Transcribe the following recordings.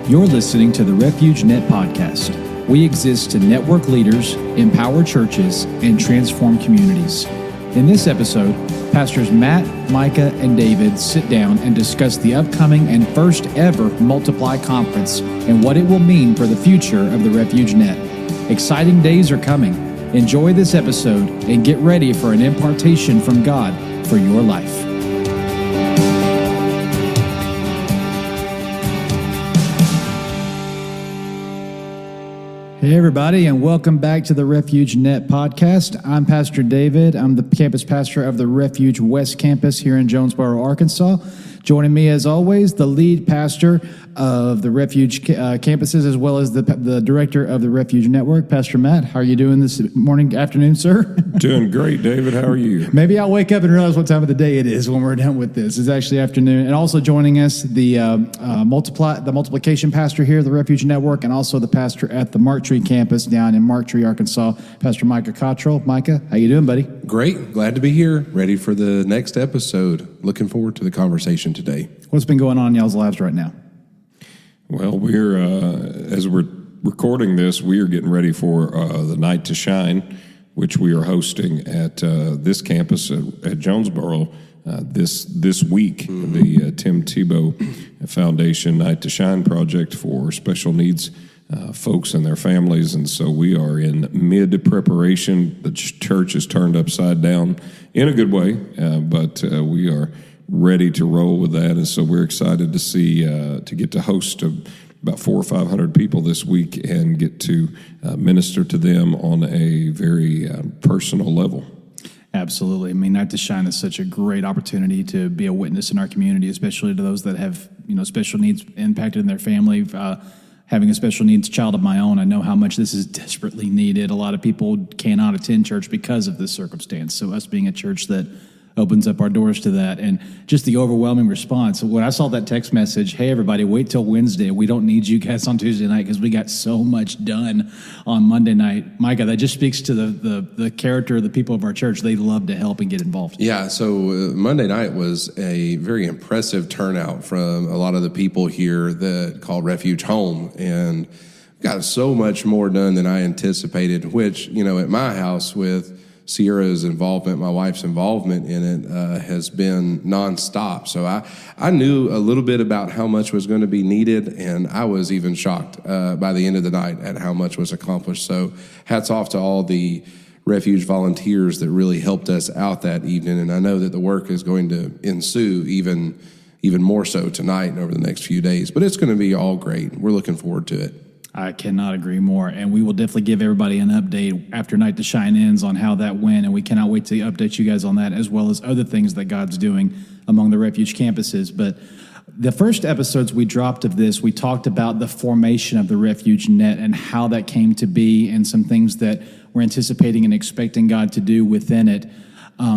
You're listening to the Refuge N.E.T podcast. We exist to network leaders, empower churches, and transform communities. In this episode, Pastors Matt, Micah, and David sit down and discuss the upcoming and first ever Multiply Conference and what it will mean for the future of the Refuge N.E.T. Exciting days are coming. Enjoy this episode and get ready for an impartation from God for your life. Hey everybody, and welcome back to the Refuge N.E.T podcast. I'm Pastor David. I'm the campus pastor of the Refuge West Campus here in Jonesboro, Arkansas. Joining me as always, the lead pastor of the Refuge campuses, as well as the director of the Refuge Network, Pastor Matt. How are you doing this afternoon, sir? Doing great, David. How are you? Maybe I'll wake up and realize what time of the day it is when we're done with this. It's actually afternoon. And also joining us, the multiplication pastor here at the Refuge Network, and also the pastor at the Mark Tree campus down in Mark Tree, Arkansas, Pastor Micah Cottrell. Micah, how you doing, buddy? Great. Glad to be here. Ready for the next episode. Looking forward to the conversation today. What's been going on in y'all's lives right now? Well, we're as we're recording this, we are getting ready for the Night to Shine, which we are hosting at this campus at Jonesboro this week. Mm-hmm. The Tim Tebow Foundation Night to Shine project for special needs folks and their families, and so we are in mid-preparation. The church is turned upside down in a good way, but we are ready to roll with that, and so we're excited to see to get to host about 400 or 500 people this week and get to minister to them on a very personal level. Absolutely. I mean, Night to Shine is such a great opportunity to be a witness in our community, especially to those that have special needs impacted in their family. Having a special needs child of my own, I know how much this is desperately needed. A lot of people cannot attend church because of this circumstance. So us being a church that opens up our doors to that, and just the overwhelming response. When I saw that text message, hey everybody, wait till Wednesday. We don't need you guys on Tuesday night because we got so much done on Monday night. Micah, that just speaks to the character of the people of our church. They love to help and get involved. Yeah, so Monday night was a very impressive turnout from a lot of the people here that call Refuge home, and got so much more done than I anticipated, which, at my house with Sierra's involvement, my wife's involvement in it, has been nonstop. So I knew a little bit about how much was going to be needed, and I was even shocked by the end of the night at how much was accomplished. So hats off to all the Refuge volunteers that really helped us out that evening, and I know that the work is going to ensue even more so tonight and over the next few days. But it's going to be all great. We're looking forward to it. I cannot agree more, and we will definitely give everybody an update after Night to Shine ends on how that went, and we cannot wait to update you guys on that, as well as other things that God's doing among the Refuge campuses. But the first episodes we dropped of this, we talked about the formation of the Refuge N.E.T and how that came to be, and some things that we're anticipating and expecting God to do within it.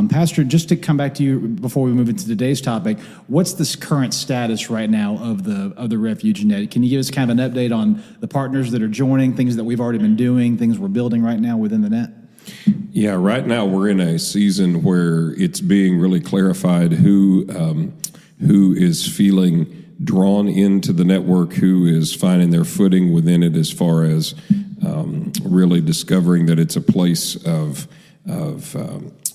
Pastor, just to come back to you before we move into today's topic, what's this current status right now of the Refuge N.E.T? Can you give us kind of an update on the partners that are joining, things that we've already been doing, things we're building right now within the N.E.T? Yeah, right now we're in a season where it's being really clarified who is feeling drawn into the network, who is finding their footing within it, as far as really discovering that it's a place of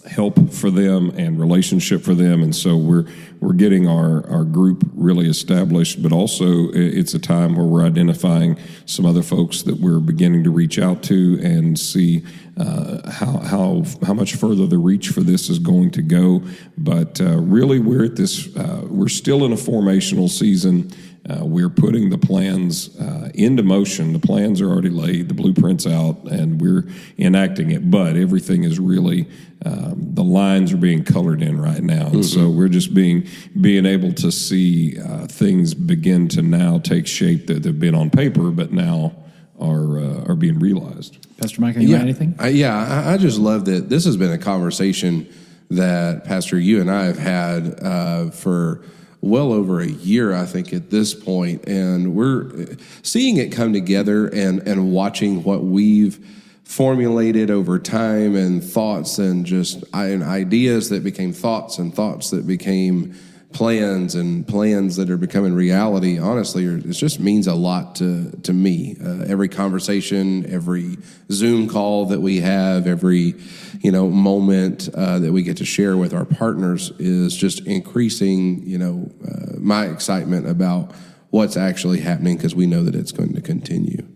help for them and relationship for them. And so we're getting our group really established, but also it's a time where we're identifying some other folks that we're beginning to reach out to and see how much further the reach for this is going to go. But really we're at this, we're still in a formational season. We're putting the plans into motion. The plans are already laid, the blueprint's out, and we're enacting it. But everything is really, the lines are being colored in right now. And so we're just being able to see things begin to now take shape that have been on paper, but now are being realized. Pastor Mike, you got anything? I just love that this has been a conversation that, Pastor, you and I have had for well over a year, I think, at this point, and we're seeing it come together and watching what we've formulated over time, and thoughts, and just ideas that became thoughts, and thoughts that became plans that are becoming reality, honestly, it just means a lot to me. Every conversation, every Zoom call that we have, every moment that we get to share with our partners is just increasing my excitement about what's actually happening, because we know that it's going to continue.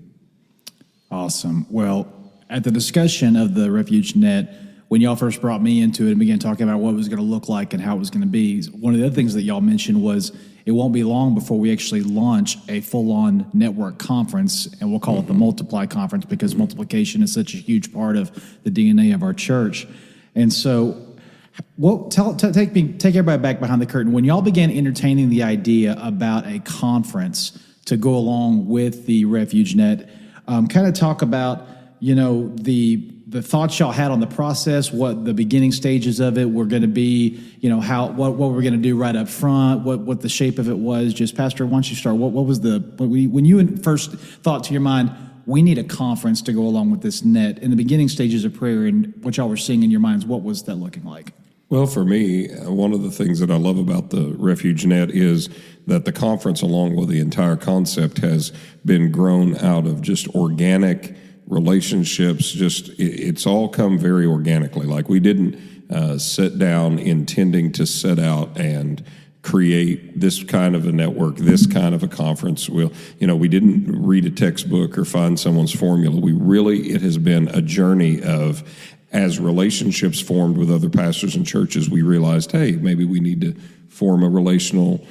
Awesome. Well, at the discussion of the Refuge Net, when y'all first brought me into it and began talking about what it was going to look like and how it was going to be, one of the other things that y'all mentioned was it won't be long before we actually launch a full-on network conference, and we'll call it the Multiply Conference, because multiplication is such a huge part of the DNA of our church. And so, take everybody back behind the curtain. When y'all began entertaining the idea about a conference to go along with the Refuge Net, kind of talk about the thoughts y'all had on the process, what the beginning stages of it were going to be, what we're going to do right up front, what the shape of it was. Just, Pastor, why don't you start? What was when you first thought to your mind, we need a conference to go along with this net, in the beginning stages of prayer and what y'all were seeing in your minds, what was that looking like? Well, for me, one of the things that I love about the Refuge Net is that the conference, along with the entire concept, has been grown out of just organic relationships. It's all come very organically. Like, we didn't sit down intending to set out and create this kind of a network, this kind of a conference. We didn't read a textbook or find someone's formula. It has been a journey of, as relationships formed with other pastors and churches, we realized, hey, maybe we need to form a relational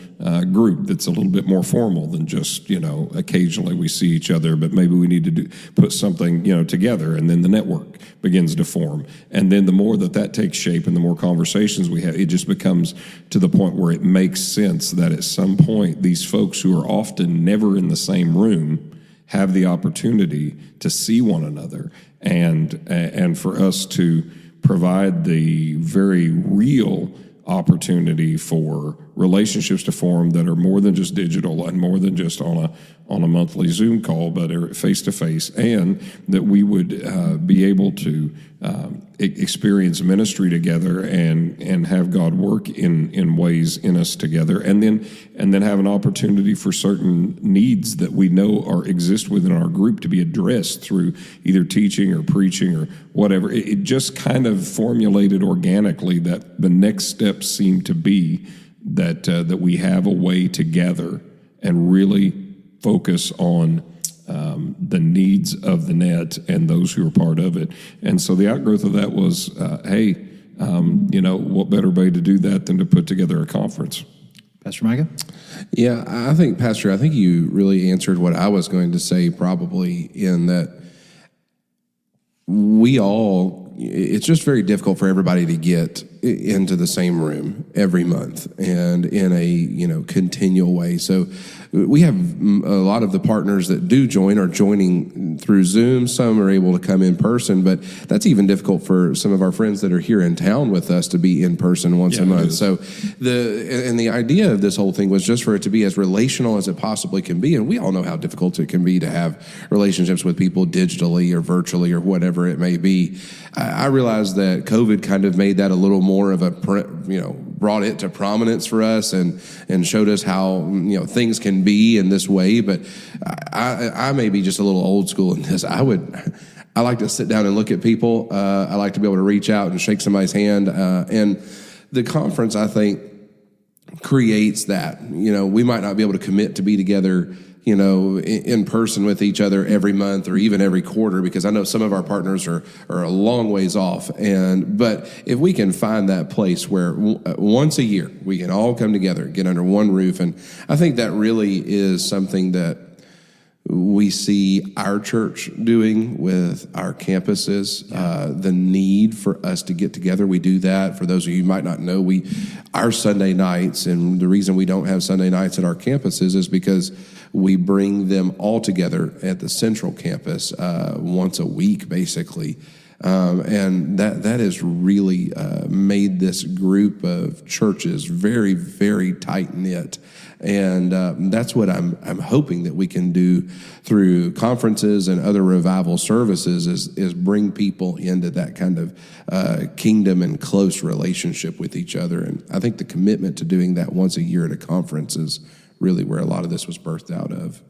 group that's a little bit more formal than just, occasionally we see each other, but maybe we need to put something, together, and then the network begins to form. And then the more that takes shape and the more conversations we have, it just becomes to the point where it makes sense that at some point, these folks who are often never in the same room have the opportunity to see one another, and for us to provide the very real opportunity for relationships to form that are more than just digital and more than just on a monthly Zoom call, but are face to face, and that we would be able to experience ministry together and have God work in ways in us together, and then have an opportunity for certain needs that we know exist within our group to be addressed through either teaching or preaching or whatever. It just kind of formulated organically that the next step seemed to be that we have a way to gather and really focus on the needs of the net and those who are part of it. And so the outgrowth of that was, what better way to do that than to put together a conference? Pastor Micah? Yeah, I think, Pastor, you really answered what I was going to say, probably, in that it's just very difficult for everybody to get into the same room every month and in a continual way. So we have a lot of the partners that do join are joining through Zoom. Some are able to come in person, but that's even difficult for some of our friends that are here in town with us to be in person once a month. So the idea of this whole thing was just for it to be as relational as it possibly can be. And we all know how difficult it can be to have relationships with people digitally or virtually or whatever it may be. I realized that COVID kind of made that a little more of brought it to prominence for us and showed us how things can be in this way. But I may be just a little old school in this. I like to sit down and look at people. I like to be able to reach out and shake somebody's hand. And the conference, I think, creates that. We might not be able to commit to be together in person with each other every month or even every quarter, because I know some of our partners are a long ways off. But if we can find that place where once a year we can all come together, get under one roof, and I think that really is something that we see our church doing with our campuses, the need for us to get together. We do that. For those of you who might not know, our Sunday nights, and the reason we don't have Sunday nights at our campuses is because we bring them all together at the central campus once a week, basically. And that has really made this group of churches very, very tight-knit. And that's what I'm hoping that we can do through conferences and other revival services is bring people into that kind of kingdom and close relationship with each other. And I think the commitment to doing that once a year at a conference is really where a lot of this was birthed out of.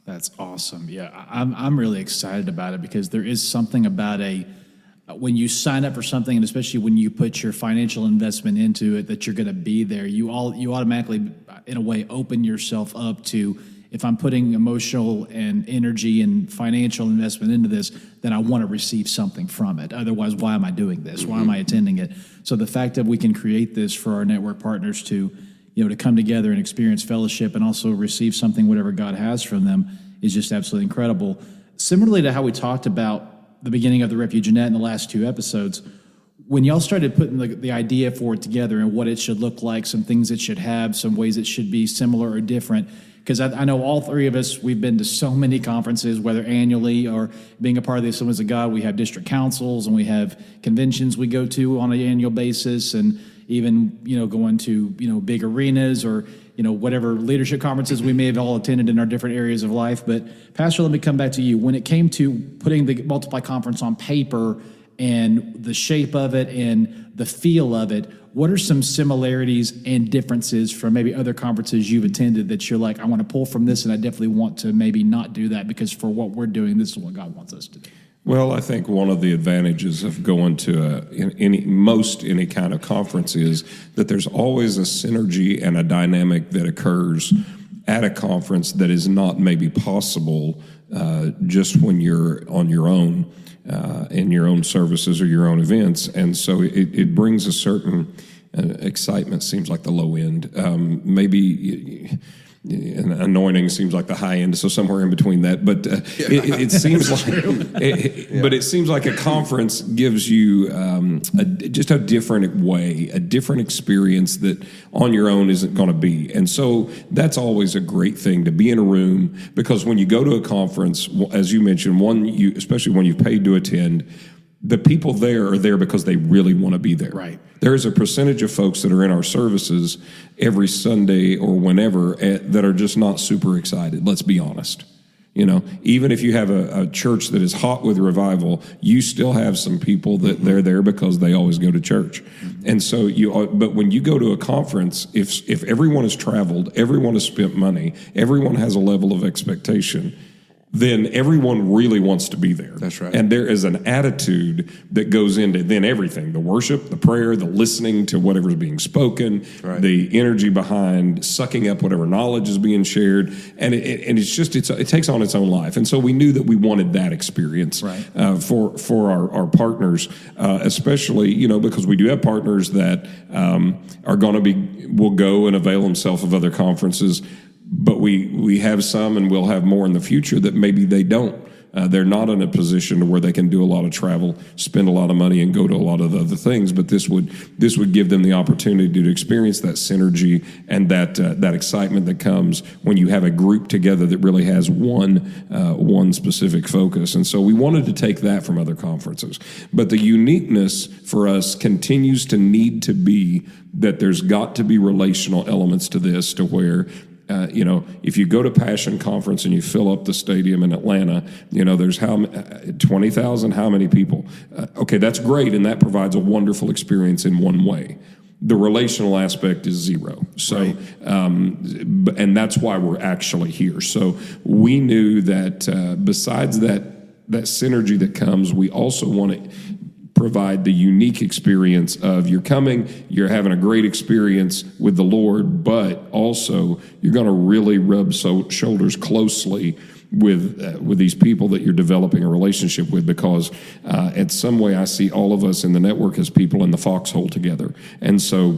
That's awesome. Yeah, I'm really excited about it because there is something about when you sign up for something, and especially when you put your financial investment into it, that you're going to be there. You automatically, in a way, open yourself up to, if I'm putting emotional and energy and financial investment into this, then I want to receive something from it. Otherwise, why am I doing this? Why am I attending it? So the fact that we can create this for our network partners to come together and experience fellowship and also receive something, whatever God has from them, is just absolutely incredible. Similarly to how we talked about the beginning of the Refuge N.E.T in the last 2 episodes, when y'all started putting the idea for it together and what it should look like, some things it should have, some ways it should be similar or different, because I know all 3 of us, we've been to so many conferences, whether annually or being a part of the Assemblies of God. We have district councils and we have conventions we go to on an annual basis, and even going to big arenas or whatever leadership conferences we may have all attended in our different areas of life. But Pastor, let me come back to you. When it came to putting the Multiply Conference on paper and the shape of it and the feel of it, what are some similarities and differences from maybe other conferences you've attended that you're like, I want to pull from this, and I definitely want to maybe not do that because for what we're doing, this is what God wants us to do? Well, I think one of the advantages of going to any kind of conference is that there's always a synergy and a dynamic that occurs at a conference that is not maybe possible just when you're on your own in your own services or your own events. And so it brings a certain excitement, seems like the low end. Maybe and anointing seems like the high end, so somewhere in between that. But it seems like, but it seems like a conference gives you just a different way, a different experience that on your own isn't going to be. And so that's always a great thing, to be in a room, because when you go to a conference, as you mentioned, especially when you've paid to attend, the people there are there because they really want to be there. Right. There's a percentage of folks that are in our services every Sunday or whenever that are just not super excited. Let's be honest. Even if you have a church that is hot with revival, you still have some people that they're there because they always go to church. And so but when you go to a conference, if everyone has traveled, everyone has spent money, everyone has a level of expectation, then everyone really wants to be there. That's right. And there is an attitude that goes into then everything, the worship, the prayer, the listening to whatever's being spoken, right, the energy behind sucking up whatever knowledge is being shared. And it takes on its own life. And so we knew that we wanted that experience, right, for our partners, especially, because we do have partners that will go and avail themselves of other conferences. But we have some, and we'll have more in the future, that maybe they don't. They're not in a position to where they can do a lot of travel, spend a lot of money, and go to a lot of other things. But this would give them the opportunity to experience that synergy and that excitement that comes when you have a group together that really has one specific focus. And so we wanted to take that from other conferences. But the uniqueness for us continues to need to be that there's got to be relational elements to this, to where if you go to Passion Conference and you fill up the stadium in Atlanta, there's 20,000, how many people? Okay, that's great, and that provides a wonderful experience in one way. The relational aspect is zero. So, right, and that's why we're actually here. So we knew that besides that synergy that comes, we also want to provide the unique experience of you're having a great experience with the Lord, but also you're going to really rub shoulders closely with these people that you're developing a relationship with, because in some way I see all of us in the network as people in the foxhole together. And so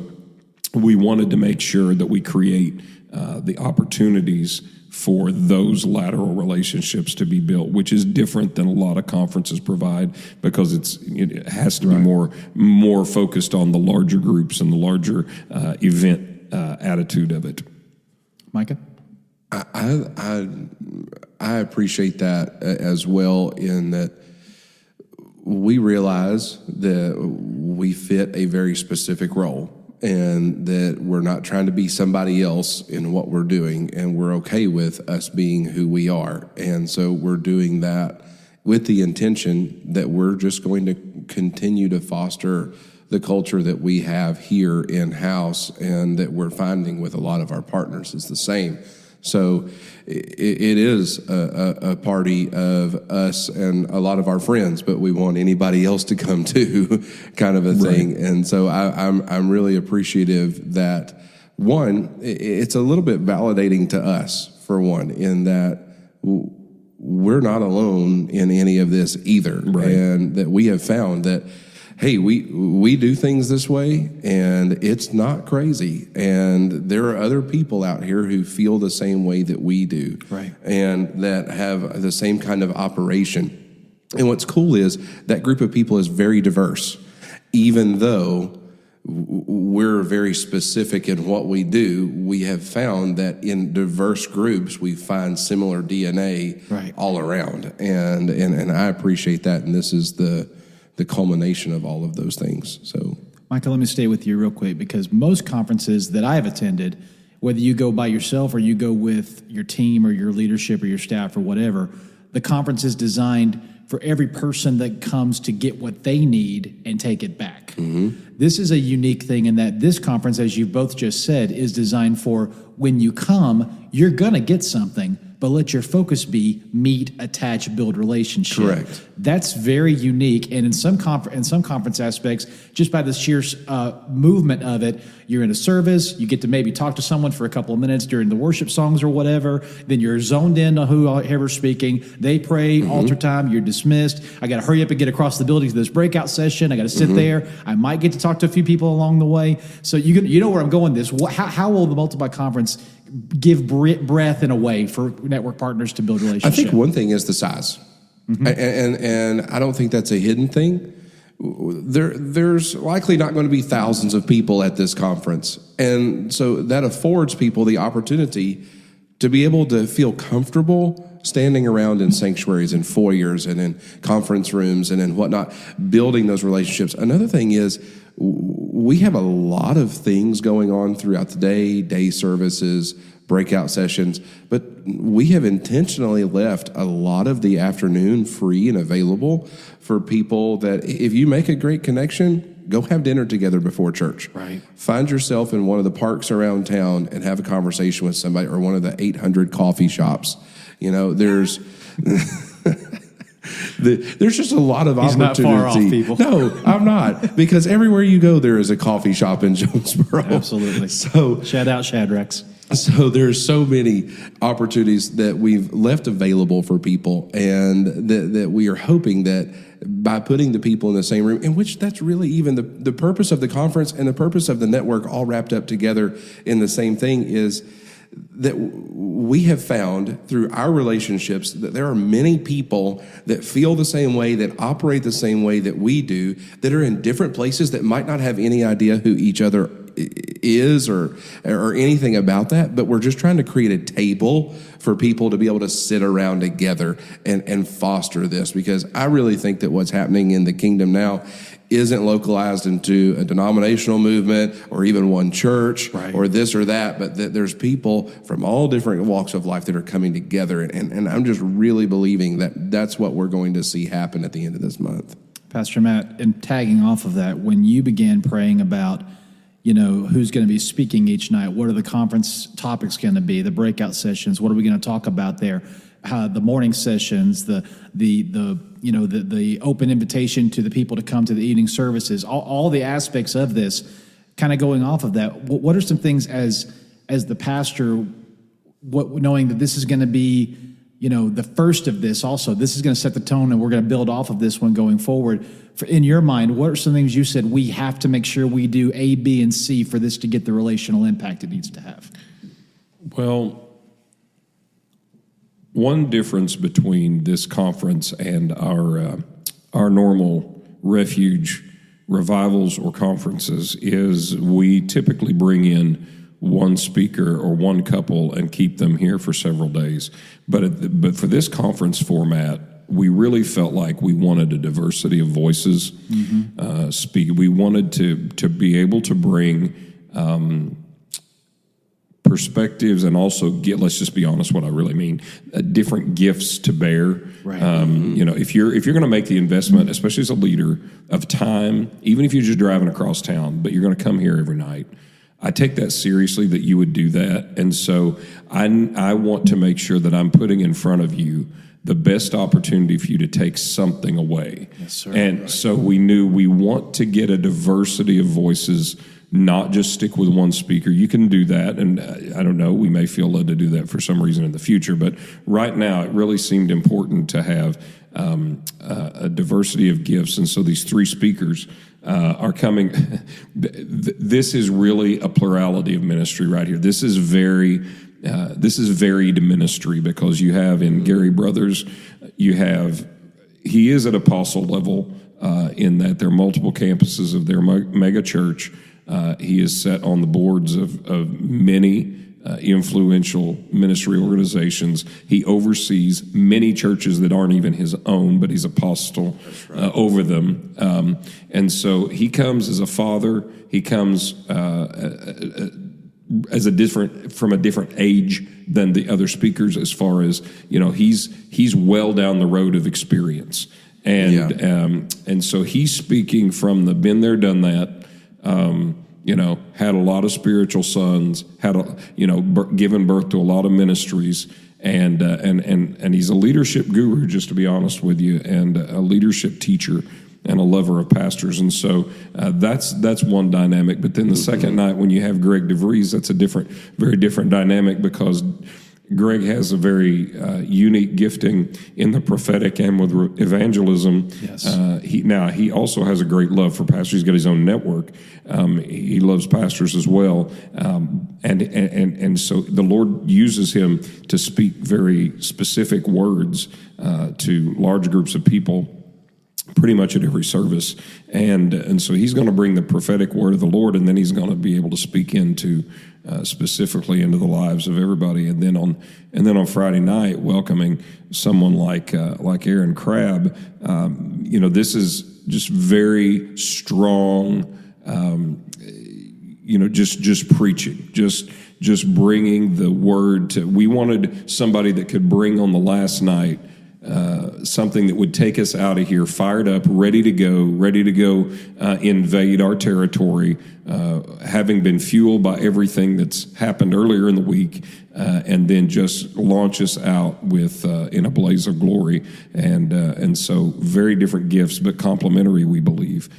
we wanted to make sure that we create the opportunities for those lateral relationships to be built, which is different than a lot of conferences provide, because it has to be more focused on the larger groups and the larger event attitude of it. Micah? I appreciate that as well, in that we realize that we fit a very specific role, and that we're not trying to be somebody else in what we're doing, and we're okay with us being who we are. And so we're doing that with the intention that we're just going to continue to foster the culture that we have here in-house, and that we're finding with a lot of our partners is the same. So it is a party of us and a lot of our friends, but we want anybody else to come too, kind of a thing. And so I'm really appreciative that, one, it's a little bit validating to us, for one, in that we're not alone in any of this either. And that we have found that, hey, we do things this way, and it's not crazy. And there are other people out here who feel the same way that we do, and that have the same kind of operation. And what's cool is that group of people is very diverse, even though we're very specific in what we do. We have found that in diverse groups, we find similar DNA all around. And I appreciate that. And this is the culmination of all of those things. So, Micah, let me stay with you real quick, because most conferences that I've attended, whether you go by yourself or you go with your team or your leadership or your staff or whatever, the conference is designed for every person that comes to get what they need and take it back. This is a unique thing in that this conference, as you both just said, is designed for when you come, you're going to get something, but let your focus be meet, attach, build relationship. Correct. That's very unique. And in some conference aspects, just by the sheer movement of it, you're in a service, you get to maybe talk to someone for a couple of minutes during the worship songs or whatever, then you're zoned in on whoever's speaking, they pray, altar time, you're dismissed. I got to hurry up and get across the building to this breakout session. I got to sit there. I might get to talk to a few people along the way. So you know where I'm going with this. How will the Multiply Conference give breath in a way for network partners to build relationships? I think one thing is the size. And I don't think that's a hidden thing. There's likely not going to be thousands of people at this conference. And so that affords people the opportunity to be able to feel comfortable standing around in sanctuaries and foyers and in conference rooms and in whatnot, building those relationships. Another thing is we have a lot of things going on throughout the day services, breakout sessions, but we have intentionally left a lot of the afternoon free and available for people that if you make a great connection, go have dinner together before church. Find yourself in one of the parks around town and have a conversation with somebody, or one of the 800 coffee shops. You know, there's there's just a lot of opportunity. He's not far off, people. No, I'm not, because everywhere you go, there is a coffee shop in Jonesboro. Absolutely. So shout out Shadrack's. So there's so many opportunities that we've left available for people, and that we are hoping that by putting the people in the same room, in which that's really even the purpose of the conference and the purpose of the network all wrapped up together in the same thing, is that we have found through our relationships that there are many people that feel the same way, that operate the same way that we do, that are in different places, that might not have any idea who each other is or anything about that, but we're just trying to create a table for people to be able to sit around together and foster this, because I really think that what's happening in the kingdom now isn't localized into a denominational movement or even one church or this or that, but that there's people from all different walks of life that are coming together. And I'm just really believing that that's what we're going to see happen at the end of this month. Pastor Matt, and tagging off of that, when you began praying about, you know, who's going to be speaking each night, what are the conference topics going to be, the breakout sessions, what are we going to talk about there, the morning sessions, the open invitation to the people to come to the evening services, all the aspects of this, kind of going off of that, what are some things as the pastor, knowing that this is going to be, you know, the first of this also, this is going to set the tone and we're going to build off of this one going forward. In your mind, what are some things you said we have to make sure we do A, B, and C for this to get the relational impact it needs to have? Well, one difference between this conference and our normal Refuge revivals or conferences is we typically bring in one speaker or one couple and keep them here for several days. But for this conference format, we really felt like we wanted a diversity of voices speak. We wanted to be able to bring perspectives and also let's just be honest what I really mean, different gifts to bear. Right. If you're going to make the investment, especially as a leader, of time, even if you're just driving across town, but you're going to come here every night, I take that seriously that you would do that. And so I want to make sure that I'm putting in front of you the best opportunity for you to take something away. Yes, sir. And so we knew we want to get a diversity of voices, not just stick with one speaker. You can do that, and I don't know, we may feel led to do that for some reason in the future, but right now it really seemed important to have a diversity of gifts, and so these three speakers are coming. This is really a plurality of ministry right here. This is varied ministry, because you have in Gary Brothers, he is at apostle level in that there are multiple campuses of their mega church. He is set on the boards of many influential ministry organizations. He oversees many churches that aren't even his own, but he's apostle over them. And so he comes as a father. He comes as from a different age than the other speakers, as far as, he's well down the road of experience. And so he's speaking from the been there, done that. Had a lot of spiritual sons, given birth to a lot of ministries, and he's a leadership guru, just to be honest with you, and a leadership teacher and a lover of pastors. And so that's one dynamic. But then the second night, when you have Greg DeVries, that's a very different dynamic, because Greg has a very unique gifting in the prophetic and with evangelism. Yes. He also has a great love for pastors. He's got his own network. He loves pastors as well. And so the Lord uses him to speak very specific words to large groups of people pretty much at every service. And so he's going to bring the prophetic word of the Lord, and then he's going to be able to speak specifically into the lives of everybody. And then on Friday night, welcoming someone like Aaron Crabb, this is just very strong, just preaching, just bringing the word we wanted somebody that could bring on the last night something that would take us out of here fired up, ready to go invade our territory, having been fueled by everything that's happened earlier in the week, and then just launch us out with in a blaze of glory. And so very different gifts, but complementary, we believe,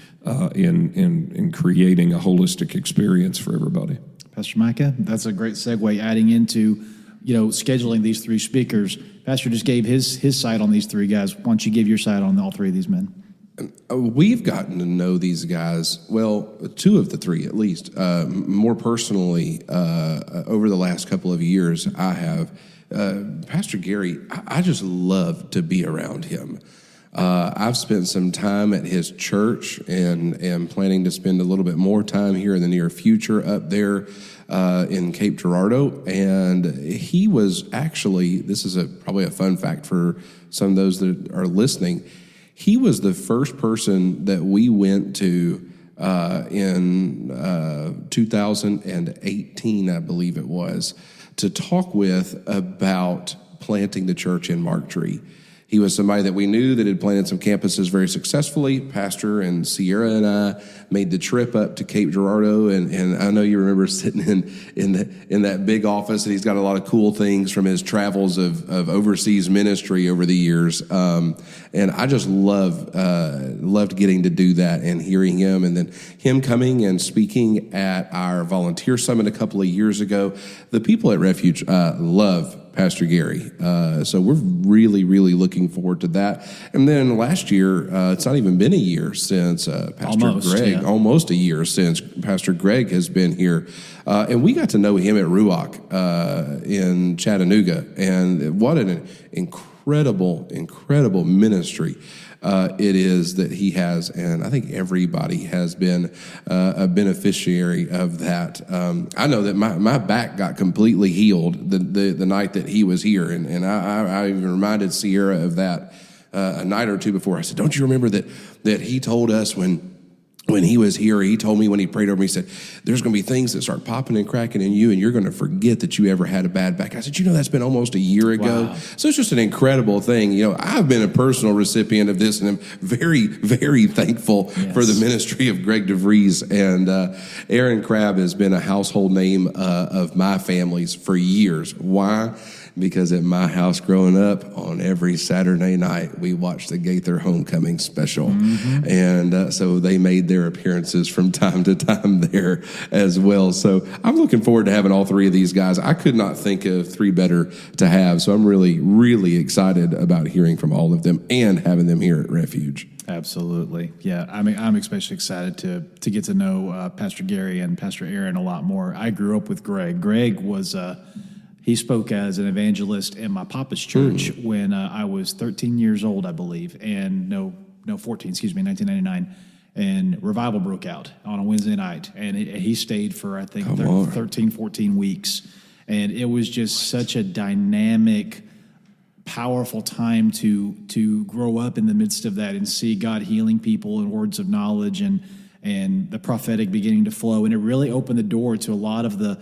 in creating a holistic experience for everybody. Pastor Micah, that's a great segue, adding into scheduling these three speakers. Pastor just gave his side on these three guys. Why don't you give your side on all three of these men? We've gotten to know these guys, well, two of the three at least, more personally over the last couple of years. I have. Pastor Gary, I just love to be around him. I've spent some time at his church and am planning to spend a little bit more time here in the near future up there in Cape Girardeau. And he was actually, this is probably a fun fact for some of those that are listening, he was the first person that we went to in 2018, I believe it was, to talk with about planting the church in Marktree. He was somebody that we knew that had planted some campuses very successfully. Pastor and Sierra and I made the trip up to Cape Girardeau, and I know you remember sitting in that big office, and he's got a lot of cool things from his travels of overseas ministry over the years. And I just loved getting to do that and hearing him, and then him coming and speaking at our volunteer summit a couple of years ago. The people at Refuge love Pastor Gary. So we're really, really looking forward to that. And then last year, it's not even been a year since almost a year since Pastor Greg has been here. And we got to know him at Ruach in Chattanooga. And what an incredible ministry it is that he has, and I think everybody has been a beneficiary of that. I know that my back got completely healed the night that he was here, and I even reminded Sierra of that a night or two before. I said, don't you remember that he told us when he was here, he told me when he prayed over me, he said, there's going to be things that start popping and cracking in you, and you're going to forget that you ever had a bad back. I said, that's been almost a year ago. Wow. So it's just an incredible thing. I've been a personal recipient of this, and I'm very, very thankful for the ministry of Greg DeVries. And Aaron Crabb has been a household name of my family's for years. Why? Because at my house growing up, on every Saturday night, we watched the Gaither Homecoming special. Mm-hmm. And so they made their appearances from time to time there as well. So I'm looking forward to having all three of these guys. I could not think of three better to have. So I'm really, really excited about hearing from all of them and having them here at Refuge. Absolutely. Yeah. I mean, I'm especially excited to get to know Pastor Gary and Pastor Aaron a lot more. I grew up with Greg. Greg was... He spoke as an evangelist in my papa's church when I was 13 years old, I believe, and 1999, and revival broke out on a Wednesday night, and he stayed for, I think, 13, 14 weeks, and it was just such a dynamic, powerful time to grow up in the midst of that and see God healing people and words of knowledge and the prophetic beginning to flow, and it really opened the door to a lot of the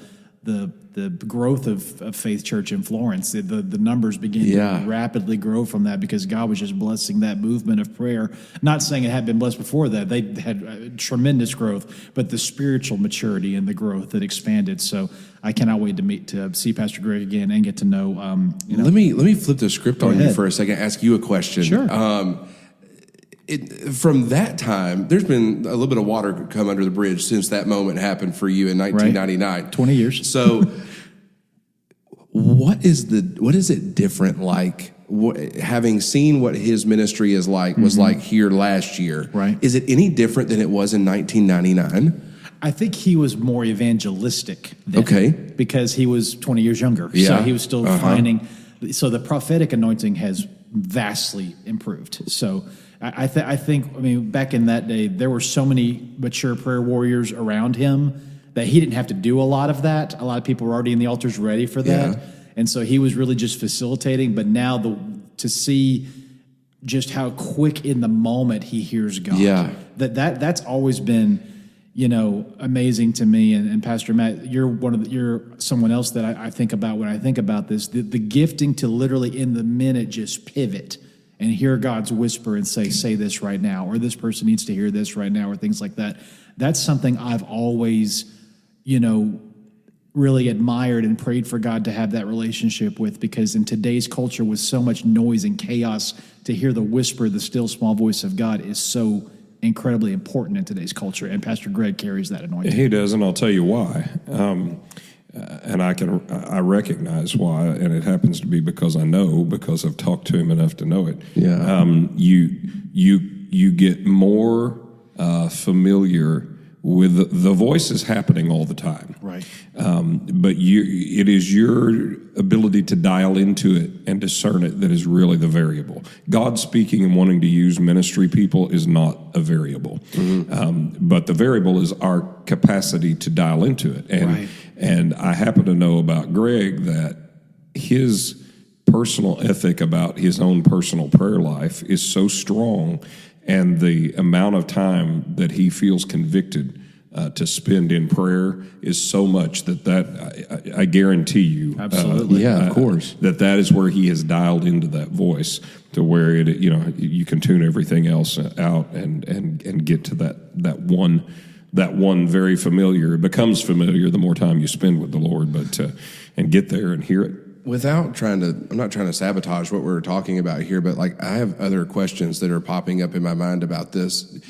growth of Faith Church in Florence. The numbers began to rapidly grow from that because God was just blessing that movement of prayer. Not saying it had been blessed before that. They had tremendous growth, but the spiritual maturity and the growth that expanded. So I cannot wait to see Pastor Greg again and get to know. Let me flip the script on you for a second. Ask you a question. Sure. From that time, there's been a little bit of water come under the bridge since that moment happened for you in 1999. Right. 20 years. So what is it different like having seen what his ministry is like was like here last year? Right. Is it any different than it was in 1999? I think he was more evangelistic then. Okay. Because he was 20 years younger. Yeah. So he was still finding. So the prophetic anointing has vastly improved. So I think, back in that day, there were so many mature prayer warriors around him that he didn't have to do a lot of that. A lot of people were already in the altars ready for that. Yeah. And so he was really just facilitating. But now to see just how quick in the moment he hears God, that's always been, amazing to me. And Pastor Matt, you're someone else that I think about when I think about this, the gifting to literally in the minute just pivot and hear God's whisper and say this right now, or this person needs to hear this right now, or things like that. That's something I've always, really admired and prayed for God to have that relationship with, because in today's culture with so much noise and chaos, to hear the whisper, the still small voice of God is so incredibly important in today's culture. And Pastor Greg carries that anointing. He does, and I'll tell you why. And I recognize why, and it happens to be because I've talked to him enough to know it. Yeah. You get more familiar with the voices happening all the time. Right. But it is your ability to dial into it and discern it that is really the variable. God speaking and wanting to use ministry people is not a variable. Mm-hmm. But the variable is our capacity to dial into it. And I happen to know about Greg that his personal ethic about his own personal prayer life is so strong, and the amount of time that he feels convicted to spend in prayer is so much that I guarantee you, absolutely, of course, that is where he has dialed into that voice to where you can tune everything else out and get to that one very familiar. It becomes familiar the more time you spend with the Lord, but and get there and hear it. I'm not trying to sabotage what we're talking about here, but I have other questions that are popping up in my mind about this.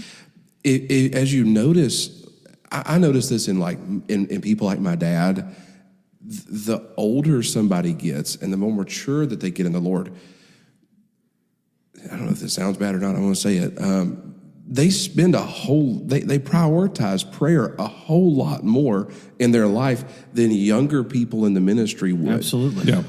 As you notice, I notice this in people like my dad. The older somebody gets, and the more mature that they get in the Lord, I don't know if this sounds bad or not. I want to say it. They spend they prioritize prayer a whole lot more in their life than younger people in the ministry would. Absolutely. Yeah.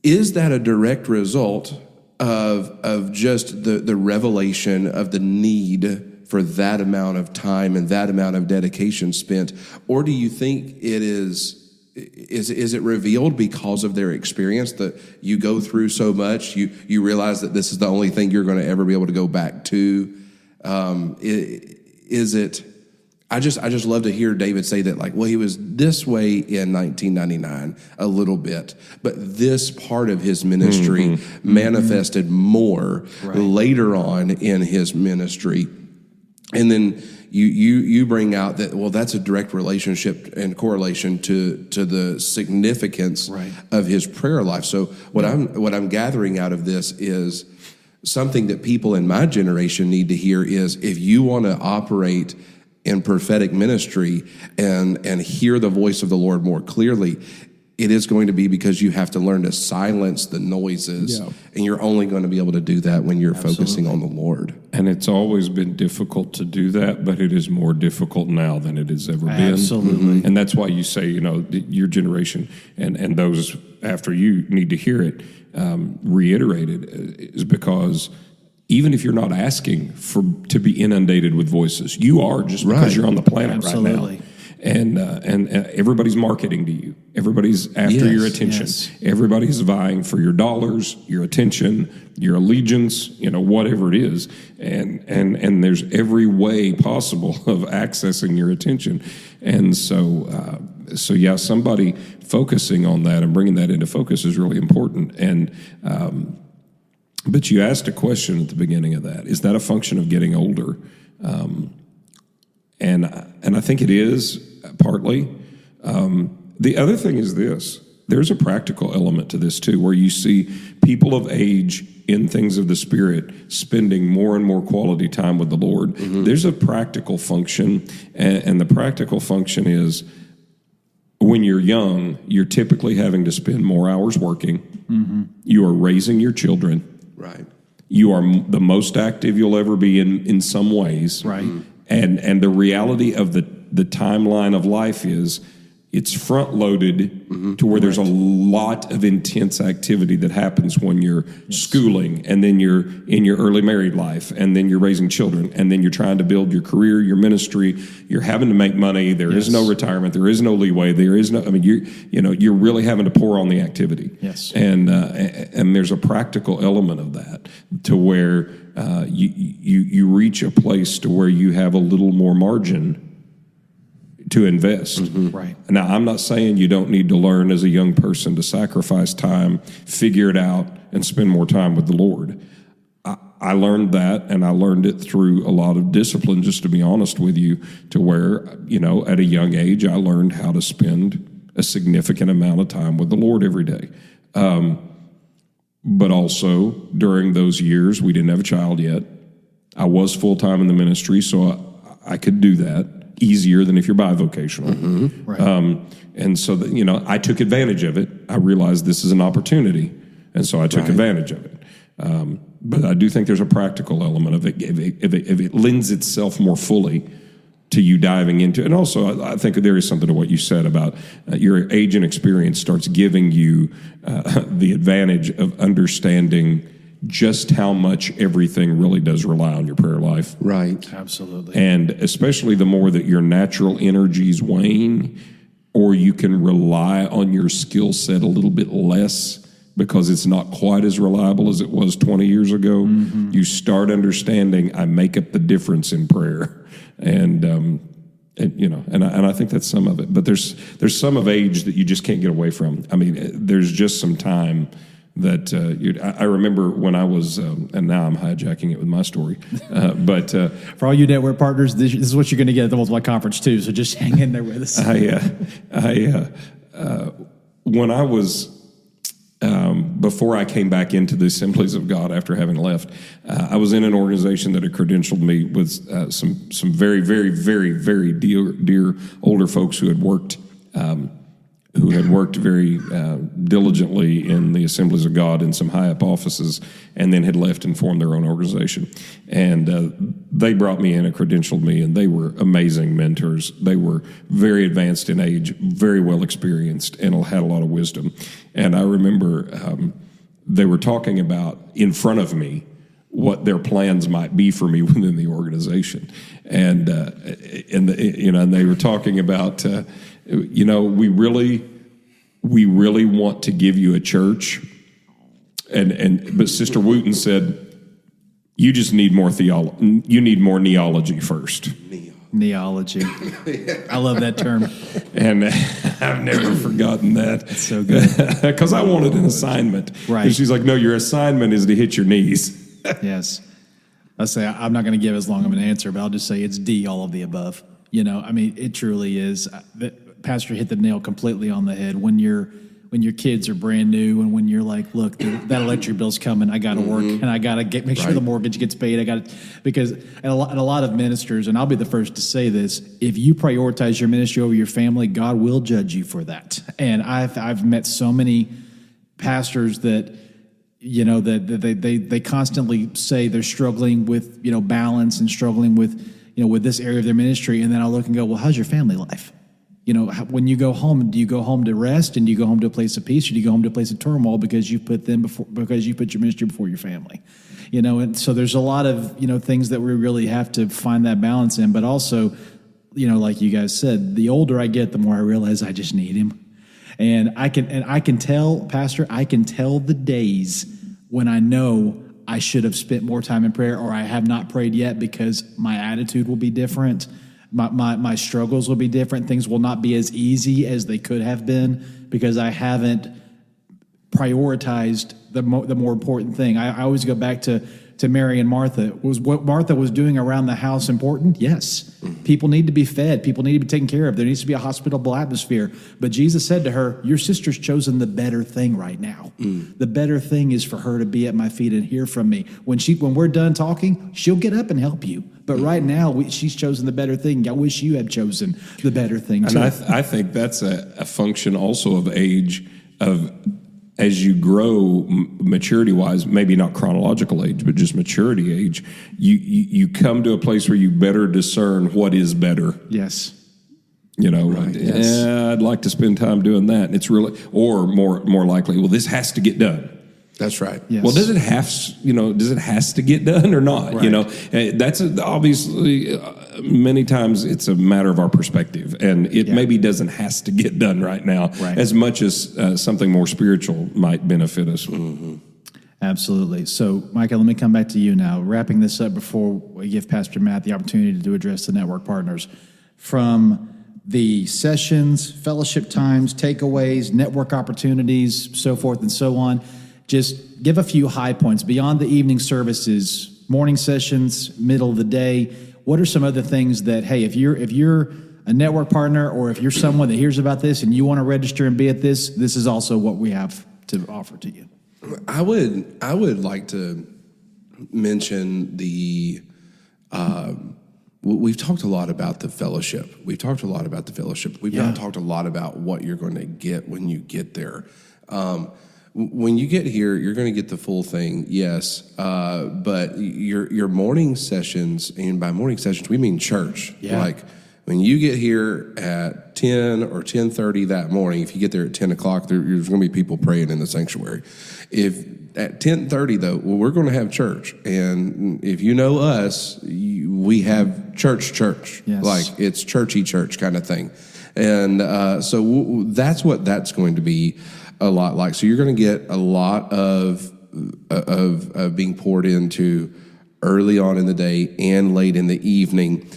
Is that a direct result of just the revelation of the need for that amount of time and that amount of dedication spent? Or do you think it is is it revealed because of their experience that you go through so much, you realize that this is the only thing you're going to ever be able to go back to? Is it? I just love to hear David say that, like, well, he was this way in 1999 a little bit, but this part of his ministry manifested more later on in his ministry. And then you bring out that, well, that's a direct relationship and correlation to the significance of his prayer life. So what I'm gathering out of this is something that people in my generation need to hear is, if you want to operate in prophetic ministry and hear the voice of the Lord more clearly, it is going to be because you have to learn to silence the noises, and you're only going to be able to do that when you're focusing on the Lord. And it's always been difficult to do that, but it is more difficult now than it has ever been. Absolutely. And that's why you say, your generation and those after you need to hear it reiterated, is because even if you're not asking to be inundated with voices, you are, just because you're on the planet right now. And everybody's marketing to you. Everybody's after your attention. Everybody's vying for your dollars, your attention, your allegiance, whatever it is. And there's every way possible of accessing your attention. And so somebody focusing on that and bringing that into focus is really important. And but you asked a question at the beginning of that. Is that a function of getting older? And I think it is, partly. The other thing is this. There's a practical element to this, too, where you see people of age in things of the Spirit spending more and more quality time with the Lord. There's a practical function, and the practical function is, when you're young, you're typically having to spend more hours working. You are raising your children. Right. You are the most active you'll ever be in some ways. Right. And the reality of the timeline of life is, it's front loaded to where there's a lot of intense activity that happens when you're schooling, and then you're in your early married life, and then you're raising children, and then you're trying to build your career, your ministry. You're having to make money. There is no retirement. There is no leeway. There is no. I mean, you're really having to pour on the activity. Yes. And there's a practical element of that, to where you reach a place to where you have a little more margin to invest. Right. Now, I'm not saying you don't need to learn as a young person to sacrifice time, figure it out, and spend more time with the Lord. I learned that, and I learned it through a lot of discipline, just to be honest with you, to where, at a young age, I learned how to spend a significant amount of time with the Lord every day. But also, during those years, we didn't have a child yet. I was full-time in the ministry, so I could do that easier than if you're bivocational. Right. And so that, I took advantage of it. I realized this is an opportunity, and so I took advantage of it. But I do think there's a practical element of it. If it lends itself more fully to you diving into it. And also, I think there is something to what you said about your age and experience starts giving you the advantage of understanding just how much everything really does rely on your prayer life. Right. Absolutely. And especially the more that your natural energies wane, or you can rely on your skill set a little bit less because it's not quite as reliable as it was 20 years ago, you start understanding, I make up the difference in prayer. And I think that's some of it. But there's some of age that you just can't get away from. I mean, there's just some time that I remember when I was, and now I'm hijacking it with my story, but for all you network partners, this is what you're going to get at the Multiply Conference too. So just hang in there with us. When I was, before I came back into the Assemblies of God after having left, I was in an organization that had credentialed me with some very, very, very, very dear older folks who had worked very diligently in the Assemblies of God in some high-up offices, and then had left and formed their own organization. And they brought me in and credentialed me, and they were amazing mentors. They were very advanced in age, very well experienced, and had a lot of wisdom. And I remember they were talking about, in front of me, what their plans might be for me within the organization. And they were talking about, we we really want to give you a church. But Sister Wooten said, you just need more theology. You need more neology first. Neology. I love that term. And I've never forgotten that. That's so good. Because I wanted an assignment. Right. And she's like, no, your assignment is to hit your knees. Yes. I'll say I'm not going to give as long of an answer, but I'll just say it's D, all of the above. I mean, it truly is. Pastor hit the nail completely on the head. When your kids are brand new and when you're like, look, that electric bill's coming, I got to work and I got to make sure the mortgage gets paid. Because a lot of ministers, and I'll be the first to say this, if you prioritize your ministry over your family, God will judge you for that. And I've met so many pastors that, that they constantly say they're struggling with, balance and struggling with, with this area of their ministry. And then I'll look and go, well, how's your family life? When you go home, do you go home to rest and do you go home to a place of peace, or do you go home to a place of turmoil because you put your ministry before your family? And so there's a lot of, things that we really have to find that balance in. But also, like you guys said, the older I get, the more I realize I just need him. And I can tell, Pastor, the days when I know I should have spent more time in prayer or I have not prayed yet, because my attitude will be different. My struggles will be different. Things will not be as easy as they could have been because I haven't prioritized the more important thing. I always go back to Mary and Martha. Was what Martha was doing around the house important? Yes. People need to be fed. People need to be taken care of. There needs to be a hospitable atmosphere. But Jesus said to her, your sister's chosen the better thing right now. The better thing is for her to be at my feet and hear from me. When we're done talking, she'll get up and help you. But right now, she's chosen the better thing. I wish you had chosen the better thing, too. And I think that's a function also of age, of as you grow maturity-wise, maybe not chronological age, but just maturity age, you come to a place where you better discern what is better. Yes. Right. Yes. I'd like to spend time doing that. And it's really, or more likely, well, this has to get done. That's right. Yes. Well, does it has to get done or not? Right. That's obviously many times it's a matter of our perspective, and it maybe doesn't has to get done right now, as much as something more spiritual might benefit us. Mm-hmm. Absolutely. So, Micah, let me come back to you now. Wrapping this up before we give Pastor Matt the opportunity to address the network partners. From the sessions, fellowship times, takeaways, network opportunities, so forth and so on, just give a few high points beyond the evening services, morning sessions, middle of the day. What are some other things that, hey, if you're a network partner or if you're someone that hears about this and you want to register and be at this is also what we have to offer to you. I would like to mention we've talked a lot about the fellowship. We've not talked a lot about what you're going to get when you get there. When you get here, you're going to get the full thing, yes. But your morning sessions, and by morning sessions, we mean church. Yeah. Like when you get here at 10 or 10:30 that morning, if you get there at 10 o'clock, there's going to be people praying in the sanctuary. If at 10:30, though, we're going to have church. And if you know us, we have church. Yes. Like it's churchy church kind of thing. And so that's what that's going to be a lot like. So you're going to get a lot of being poured into early on in the day and late in the evening.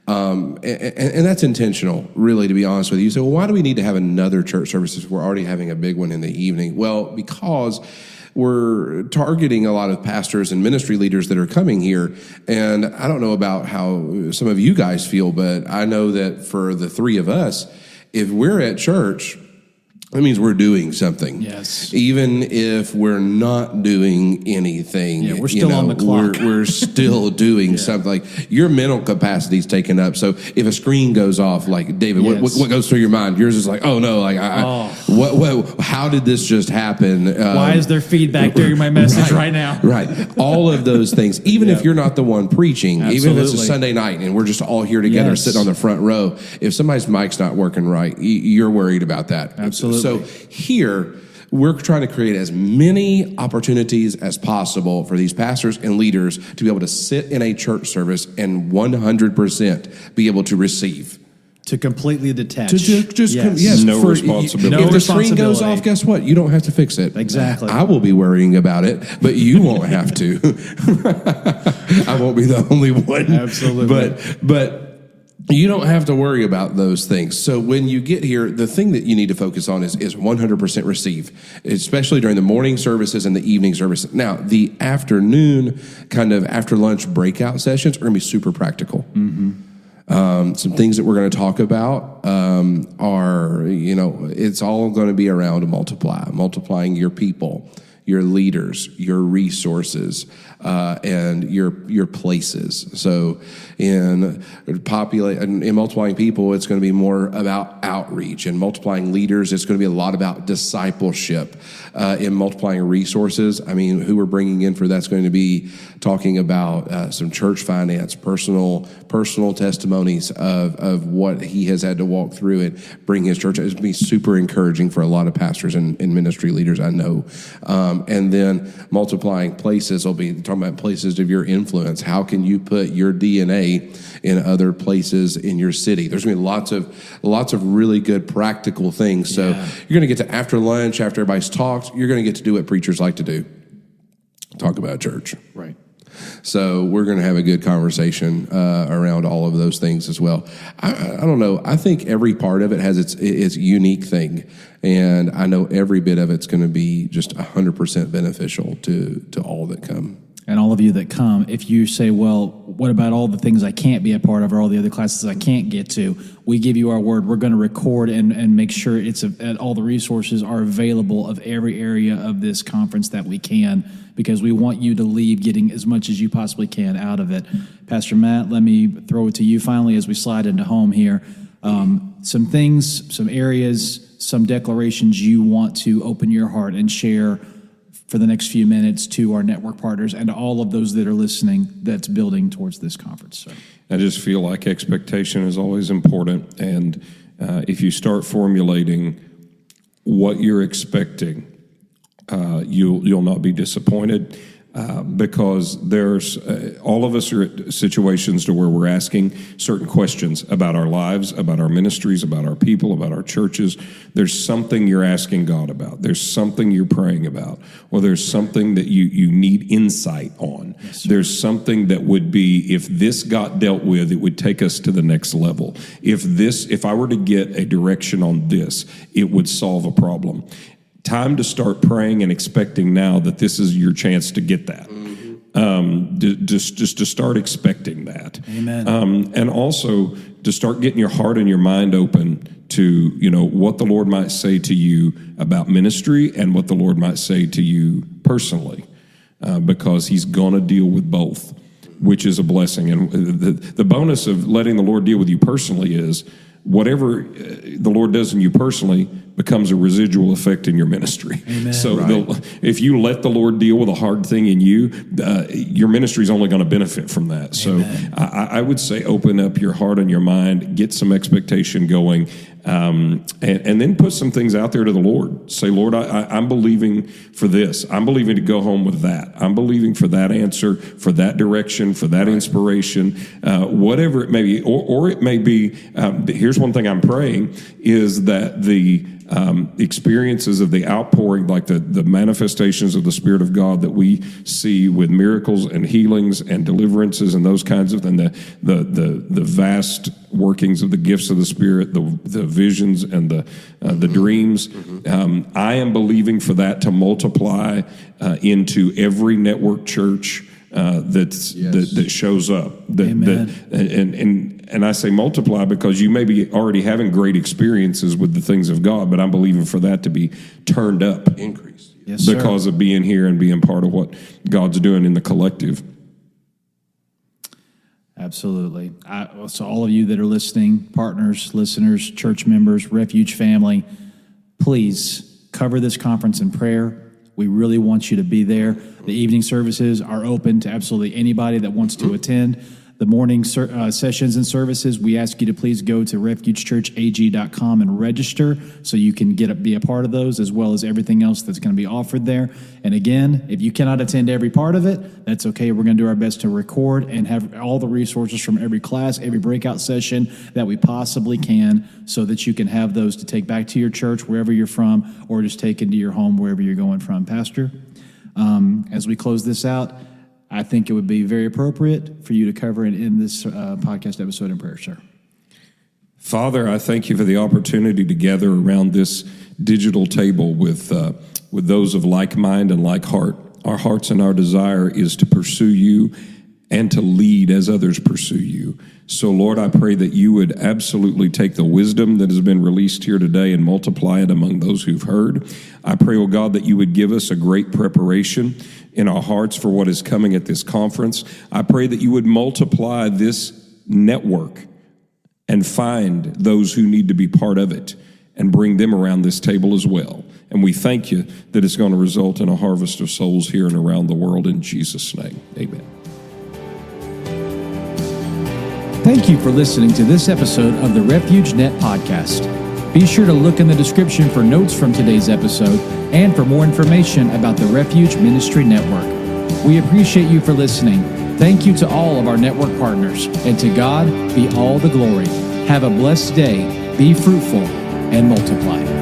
And that's intentional, really, to be honest with you. So why do we need to have another church service if we're already having a big one in the evening? Well, because we're targeting a lot of pastors and ministry leaders that are coming here. And I don't know about how some of you guys feel, but I know that for the three of us, if we're at church, that means we're doing something. Yes. Even if we're not doing anything. Yeah, we're still on the clock. We're still doing something. Like your mental capacity is taken up. So if a screen goes off, like David, what goes through your mind? Yours is like, oh no, like what? How did this just happen? Why is there feedback during my message right now? Right. All of those things. Even if you're not the one preaching, Absolutely. even if it's a Sunday night and we're just all here together sitting on the front row, if somebody's mic's not working right, you're worried about that. Absolutely. So here, we're trying to create as many opportunities as possible for these pastors and leaders to be able to sit in a church service and 100% be able to receive. To completely detach. Yes, No responsibility. If the screen goes off, guess what? You don't have to fix it. Exactly. I will be worrying about it, but you won't have to. I won't be the only one. Absolutely. But you don't have to worry about those things. So when you get here, the thing that you need to focus on is 100% receive, especially during the morning services and the evening services. Now, the afternoon kind of after lunch breakout sessions are going to be super practical. Some things that we're going to talk about are, it's all going to be around multiplying your people, your leaders, your resources, and your places. So in multiplying people, it's going to be more about outreach. And multiplying leaders, it's going to be a lot about discipleship. In multiplying resources, who we're bringing in for that's going to be talking about some church finance, personal testimonies of what he has had to walk through and bring his church. It's going to be super encouraging for a lot of pastors and ministry leaders, I know. And then multiplying places will be talking about places of your influence. How can you put your DNA in other places in your city? There's going to be lots of really good practical things. So you're going to get to after lunch, after everybody's talked, you're going to get to do what preachers like to do. Talk about church. Right. So we're going to have a good conversation around all of those things as well. I don't know. I think every part of it has its unique thing, and I know every bit of it's going to be just 100% beneficial to all that come. And all of you that come, if you say, well, what about all the things I can't be a part of or all the other classes I can't get to? We give you our word. We're going to record and make sure all the resources are available of every area of this conference that we can, because we want you to leave getting as much as you possibly can out of it. Pastor Matt, let me throw it to you finally as we slide into home here. Some things, some areas, some declarations you want to open your heart and share for the next few minutes to our network partners and to all of those that are listening that's building towards this conference. So I just feel like expectation is always important. And if you start formulating what you're expecting, you'll not be disappointed. Because there's all of us are at situations to where we're asking certain questions about our lives, about our ministries, about our people, about our churches. There's something you're asking God about. There's something you're praying about, or there's something that you need insight on. Yes, there's something that would be, if this got dealt with, it would take us to the next level. If I were to get a direction on this, it would solve a problem. Time to start praying and expecting now that this is your chance to get that. Just to start expecting that. Amen. And also to start getting your heart and your mind open to, what the Lord might say to you about ministry and what the Lord might say to you personally, because he's going to deal with both, which is a blessing. And the bonus of letting the Lord deal with you personally is whatever the Lord does in you personally becomes a residual effect in your ministry. Amen. So if you let the Lord deal with a hard thing in you, your ministry is only going to benefit from that. So I would say open up your heart and your mind, get some expectation going, and then put some things out there to the Lord. Say, Lord, I'm believing for this. I'm believing to go home with that. I'm believing for that answer, for that direction, for that inspiration, whatever it may be. Or it may be, here's one thing I'm praying, is that the experiences of the outpouring, like the manifestations of the Spirit of God that we see with miracles and healings and deliverances and those kinds of things, the vast workings of the gifts of the Spirit, the visions and the dreams. I am believing for that to multiply into every network church that shows up. And I say multiply because you may be already having great experiences with the things of God, but I'm believing for that to be turned up. Increased. Yes, sir. Because of being here and being part of what God's doing in the collective. Absolutely. So all of you that are listening, partners, listeners, church members, Refuge family, please cover this conference in prayer. We really want you to be there. The evening services are open to absolutely anybody that wants to attend. the morning sessions and services, we ask you to please go to refugechurchag.com and register so you can be a part of those, as well as everything else that's going to be offered there. And again, if you cannot attend every part of it, that's okay. We're going to do our best to record and have all the resources from every class, every breakout session that we possibly can, so that you can have those to take back to your church wherever you're from, or just take into your home wherever you're going from. Pastor, as we close this out, I think it would be very appropriate for you to cover and end this podcast episode in prayer, sir. Father, I thank you for the opportunity to gather around this digital table with those of like mind and like heart. Our hearts and our desire is to pursue you and to lead as others pursue you. So, Lord, I pray that you would absolutely take the wisdom that has been released here today and multiply it among those who've heard. I pray, oh God, that you would give us a great preparation in our hearts for what is coming at this conference. I pray that you would multiply this network and find those who need to be part of it and bring them around this table as well. And we thank you that it's going to result in a harvest of souls here and around the world. In Jesus' name, amen. Thank you for listening to this episode of the Refuge N.E.T podcast. Be sure to look in the description for notes from today's episode and for more information about the Refuge Ministry Network. We appreciate you for listening. Thank you to all of our network partners, and to God be all the glory. Have a blessed day, be fruitful, and multiply.